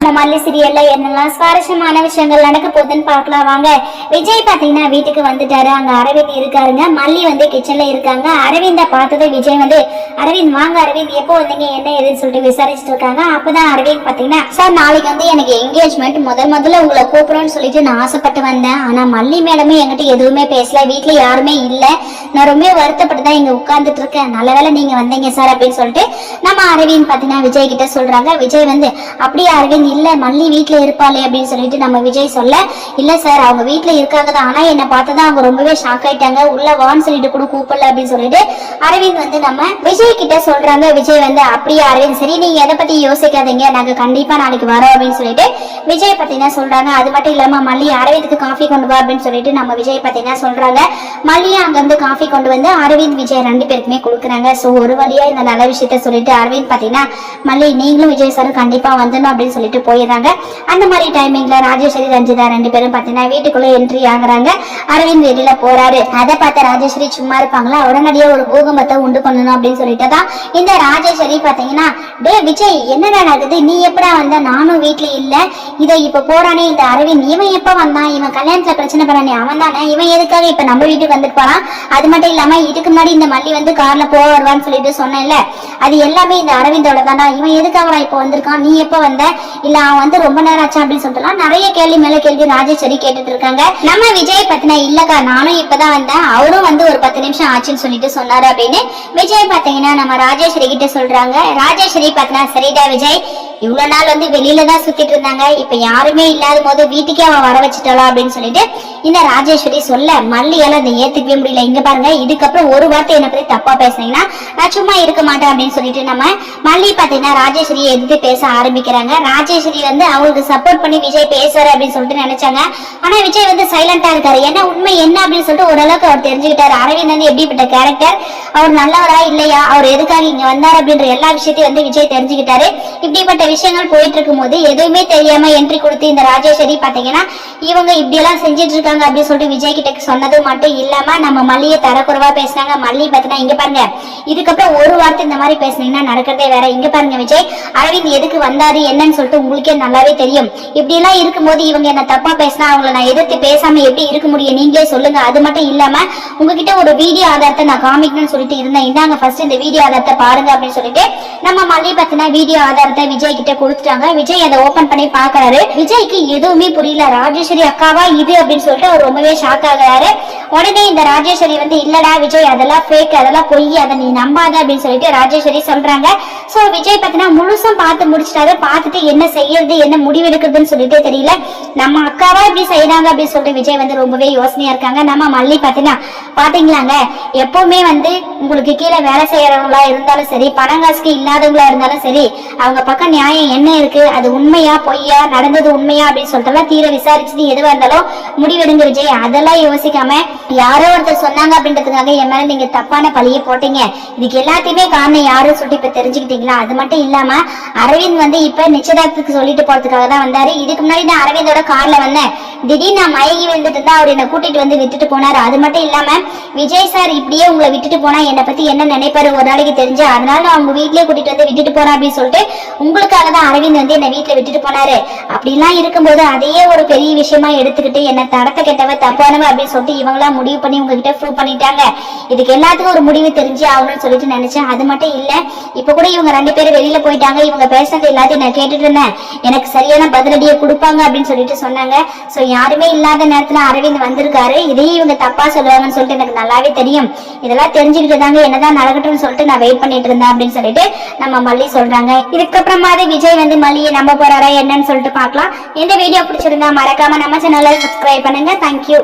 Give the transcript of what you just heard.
நம்ம மல்லி சீரியல்ல என்னெல்லாம் சுவாரஸ்யமான விஷயங்கள் நடக்க போகுதுன்னு பார்க்கலாம் வாங்க. விஜய் பாத்தீங்கன்னா வீட்டுக்கு வந்துட்டாரு. அங்க அரவிந்த் இருக்காருங்க. மல்லி வந்து கிச்சன்ல இருக்காங்க. அரவிந்த பார்த்தது விஜய் வந்து, அரவிந்த் வாங்க அரவிந்த், எப்போ வந்தீங்க என்ன ஏதுன்னு சொல்லிட்டு விசாரிச்சுட்டு இருக்காங்க. அப்பதான் அரவிந்த் பாத்தீங்கன்னா, சார் நாளைக்கு வந்து எனக்கு என்கேஜ்மெண்ட், முதல்ல உங்களை கூப்பிடுறோம்னு சொல்லிட்டு நான் ஆசைப்பட்டு வந்தேன். ஆனா மல்லி மேடமே என்கிட்ட எதுவுமே பேசல, வீட்டுல யாருமே இல்ல, நான் ரொம்ப வருத்தப்பட்டு தான் இங்க உட்கார்ந்துட்டு இருக்கேன். நல்ல வேளை நீங்க வந்தீங்க சார் அப்படின்னு சொல்லிட்டு நம்ம அரவிந்த் பாத்தீங்கன்னா விஜய் கிட்ட சொல்றாங்க. விஜய் வந்து, அப்படியே அரவிந்த் இல்ல மல்லி வீட்டுல இருப்பாளே அப்படின்னு சொல்லிட்டு நம்ம விஜய் சொல்ல, இல்ல சார் அவங்க வீட்டுல இருக்காங்க தான், ஆனா என்ன பார்த்ததான் அவங்க ரொம்பவே ஷாக் ஆயிட்டாங்க, உள்ள வான்னு சொல்லிட்டு கூட கூப்பிடல அப்படின்னு சொல்லிட்டு அரவிந்த் வந்து நம்ம விஜய் கிட்ட சொல்றாங்க. விஜய் வந்து, அப்படியே அரவிந்த் சரி நீங்க எதை பத்தி யோசிக்காதீங்க, நாங்க கண்டிப்பா நாளைக்கு வரோம் அப்படின்னு சொல்லிட்டு விஜய் பாத்தீங்கன்னா சொல்றாங்க. அது மட்டும் இல்லாம மல்லி அரவிந்துக்கு காஃபி கொண்டு வா அப்படின்னு சொல்லிட்டு நம்ம விஜய் பாத்தீங்கன்னா சொல்றாங்க. மல்லியா அங்க இருந்து காஃபி கொண்டு வந்து அரவிந்த் விஜய் ரெண்டு பேருக்குமே கொடுக்குறாங்க. சோ ஒரு வழியா இந்த நல்ல விஷயத்த சொல்லிட்டு அரவிந்த் பாத்தீங்கன்னா, மல்லி நீங்களும் விஜய் சாரும் கண்டிப்பா வந்துடணும் அப்படின்னு சொல்லிட்டு போயிடுறாங்க. அந்த மாதிரி டைமிங்ல ராஜேஸ்வரி ரஞ்சிதா ரெண்டு பேரும் பாத்தீங்கன்னா வீட்டுக்குள்ள என்ட்ரி ஆகுறாங்க. அரவிந்த் வெளியில போறாரு. அதை பார்த்த ராஜேஸ்வரி சும்மா இருப்பாங்களா, உடனடியா ஒரு பூகம்பத்தை உண்டு பண்ணணும் அப்படின்னு சொல்லிட்டு தான் இந்த ராஜேஸ்வரி பாத்தீங்கன்னா, டே விஜய் என்னடா நடக்குது, நீ எப்படா வந்த, நானும் வீட்டுல இல்ல, இதை இப்ப போறானே இந்த அரவிந்த், இவன் எப்ப வந்தான், இவன் கல்யாணத்துல பிரச்சனை பண்ணானே அவன் தானே, இவன் எதுக்காக இப்ப நம்ம வீட்டுக்கு வந்துட்டு போறான், அது மட்டும் இல்லாம இதுக்கு முன்னாடி இந்த மல்லி வந்து கார்ல போக வருவான்னு சொல்லிட்டு சொன்னேன்ல, அது எல்லாமே இந்த அரவிந்தோட தானா, இவன் எதுக்காக இப்ப வந்திருக்கான், நீ எப்ப வந்த, இல்ல அவன் வந்து ரொம்ப நேரம் ஆச்சா அப்படின்னு சொல்லிட்டு நிறைய கேள்வி மேல கேள்வி ராஜேஸ்வரி கேட்டுட்டு இருக்காங்க. நம்ம விஜய் பத்தினா, இல்லக்கா நானும் இப்பதான் வந்தேன், அவரும் வந்து ஒரு 10 நிமிஷம் ஆச்சுன்னு சொல்லிட்டு சொன்னாரு அப்படின்னு விஜய் பாத்தீங்கன்னா நம்ம ராஜேஸ்வரி கிட்ட சொல்றாங்க. ராஜேஸ்வரி பாத்தினா, சரிடா விஜய், இவ்வளவு நாள் வந்து வெளியில தான் சுத்திட்டு இருந்தாங்க, இப்ப யாருமே இல்லாத போது வீட்டுக்கே அவன் வர வச்சுட்டாளா அப்படின்னு சொல்லிட்டு இந்த ராஜேஸ்வரி சொல்ல, மல்லியால அதை ஏத்துக்கவே முடியல. இங்க பாருங்க, இதுக்கப்புறம் ஒரு வார்த்தை என்ன பத்தி தப்பா பேசுனீங்கன்னா நான் சும்மா இருக்க மாட்டேன் அப்படின்னு சொல்லிட்டு நம்ம மல்லி பாத்தீங்கன்னா ராஜேஸ்வரியை எதிர்த்து பேச ஆரம்பிக்கிறாங்க. ராஜேஸ்வரி வந்து அவங்களுக்கு சப்போர்ட் பண்ணி விஜய் பேசுறாரு அப்படின்னு சொல்லிட்டு நினைச்சாங்க. ஆனா விஜய் வந்து சைலண்டா இருக்காரு. ஏன்னா உண்மை என்ன அப்படின்னு சொல்லிட்டு ஓரளவுக்கு அவர் தெரிஞ்சுக்கிட்டாரு. அரவிந்த் வந்து எப்படிப்பட்ட கேரக்டர், அவர் நல்லவரா இல்லையா, அவர் எதுக்காக இங்க வந்தார் அப்படின்ற எல்லா விஷயத்தையும் வந்து விஜய் தெரிஞ்சுக்கிட்டாரு. இப்படிப்பட்ட விஷயங்கள் போயிட்டு இருக்கும் போது எதுவுமே தெரியாம என்ட்ரி கொடுத்து இந்த ராஜேஸ்வரி பாத்தீங்கன்னா இவங்க இப்படி எல்லாம் செஞ்சிட்டு இருக்காங்க அப்படின்னு சொல்லிட்டு விஜய் கிட்ட சொன்னது மட்டும் இல்லாம நம்ம மல்லியை தரக்குறைவா பேசினாங்க. மல்லி பாத்தீங்கன்னா, இங்க பாருங்க இதுக்கப்புறம் ஒரு வார்த்தை இந்த மாதிரி பேசுனீங்கன்னா நடக்கிறதே வேற. இங்க பாருங்க விஜய், அரவிந்த் எதுக்கு வந்தாரு என்னன்னு சொல்லிட்டு உங்களுக்கே நல்லாவே தெரியும். இப்படி எல்லாம் இருக்கும்போது இவங்க என்ன தப்பா பேசினா அவங்களை நான் எதிர்த்து பேசாம எப்படி இருக்க முடியும், நீங்களே சொல்லுங்க. அது மட்டும் இல்லாம உங்ககிட்ட ஒரு வீடியோ ஆதாரத்தை நான் காமிக்கணும்னு சொல்லிட்டு இருந்தேன், இந்தாங்க ஃபர்ஸ்ட் இந்த வீடியோ ஆதாரத்தை பாருங்க அப்படின்னு சொல்லிட்டு நம்ம மல்லி பாத்தீங்கன்னா வீடியோ ஆதாரத்தை விஜய் கிட்ட கொடுத்துட்டாங்க. விஜய் அதை ஓபன் பண்ணி பாக்குறாரு. விஜய்க்கு எதுவுமே புரியல. ராஜேஸ்வரி அக்காவா இது அப்படின்னு சொல்லிட்டு அவர் ரொம்பவே ஷாக் ஆகுறாரு. உடனே இந்த ராஜேஸ்வரி வந்து, இல்லடா விஜய் அதெல்லாம் ஃபேக், அதெல்லாம் பொய், அதை நீ நம்பாத அப்படின்னு சொல்லிட்டு ராஜேஸ்வரி சொல்றாங்க. சோ விஜய் பாத்தீங்கன்னா முழுசும் பார்த்து முடிச்சிட்டாரு. பார்த்துட்டு என்ன செய்யறது என்ன முடிவெடுக்கிறதுன்னு சொல்லிட்டு தெரியல. நம்ம அக்காவா இப்படி செய்யறாங்க அப்படின்னு சொல்லிட்டு விஜய் வந்து ரொம்பவே யோசனையா இருக்காங்க. நம்ம மல்லி பாத்தீங்கன்னா, பாத்தீங்களாங்க எப்பவுமே வந்து உங்களுக்கு கீழே வேலை செய்யறவங்களா இருந்தாலும் சரி, பணங்காசுக்கு இல்லாதவங்களா இருந்தாலும் சரி, அவங்க பக்கம் நியாயம் என்ன இருக்கு, அது உண்மையா பொய்யா, நடந்தது உண்மையா அப்படின்னு சொல்லிட்டு தீர விசாரிச்சுட்டு எதுவா இருந்தாலும் முடிவெடுங்க விஜய். அதெல்லாம் யோசிக்காம யாரோ ஒருத்தர் சொன்னாங்க அப்படின்றதுக்காக என் மேல நீங்க தப்பான பழிய போட்டீங்க, இதுக்கு எல்லாத்தையுமே காரணம் யாரும் சொல்லிட்டு இப்ப தெரிஞ்சுக்கிட்டீங்களா. அது மட்டும் இல்லாம அரவிந்த் வந்து இப்ப நிச்சயதார்த்தத்துக்கு சொல்லிட்டு போறதுக்காக தான் வந்தாரு. இதுக்கு முன்னாடி நான் அரவிந்தோட கார்ல வந்தேன், திடீர்னு நான் மயங்கி விழுந்துட்டு இருந்தா அவர் என்ன கூட்டிட்டு வந்து விட்டுட்டு போனாரு. அது மட்டும் இல்லாம விஜய் சார் இப்படியே உங்களை விட்டுட்டு போனா என்னை பத்தி என்ன நினைப்பாரு ஒரு நாளைக்கு தெரிஞ்சு, அதனால நான் உங்க வீட்லயே கூட்டிட்டு வந்து விட்டுட்டு போறேன் அப்படின்னு சொல்லிட்டு உங்களுக்காக தான் அரவிந்த் வந்து என்ன வீட்டுல விட்டுட்டு போனாரு. அப்படிலாம் இருக்கும்போது அதையே ஒரு பெரிய விஷயமா எடுத்துக்கிட்டு என்ன தடத்த கெட்டவ தப்பானவ அப்படின்னு சொல்லிட்டு இவங்களா முடிவு பண்ணி உங்ககிட்ட ப்ரூவ் பண்ணிட்டாங்க. இதுக்கு எல்லாத்துக்கும் ஒரு முடிவு தெரிஞ்சு ஆகணும்னு சொல்லிட்டு நினைச்சேன். அது மட்டும் இல்ல, இப்ப கூட இவங்க ரெண்டு பேரும் வெளியில போயிட்டாங்க, இவங்க பேசுறது எல்லாத்தையும் நான் கேட்டுட்டு இருந்தேன், எனக்கு சரியான பதிலடியை கொடுப்பாங்க அப்படின்னு சொல்லிட்டு சொன்னாங்க. சோ யாருமே இல்லாத நேரத்துல அரவிந்த் வந்திருக்காரு, இதையும் இவங்க தப்பா சொல்லுவாங்கன்னு சொல்லிட்டு எனக்கு நல்லாவே தெரியும். இதெல்லாம் தெரிஞ்சுக்கிட்டு தாங்க என்னதான் நடக்கட்டும்னு சொல்லிட்டு நான் வெயிட் பண்ணிட்டு இருந்தேன் அப்படின்னு சொல்லிட்டு நம்ம மல்லி சொல்றாங்க. இதுக்கப்புறமா விஜய் வந்து மல்லியை நம்ப போறாரா என்னன்னு சொல்லிட்டு பார்க்கலாம். இந்த வீடியோ பிடிச்சிருந்தா மறக்காம நம்ம சேனலை சப்ஸ்கிரைப் பண்ணுங்க. தேங்க்யூ.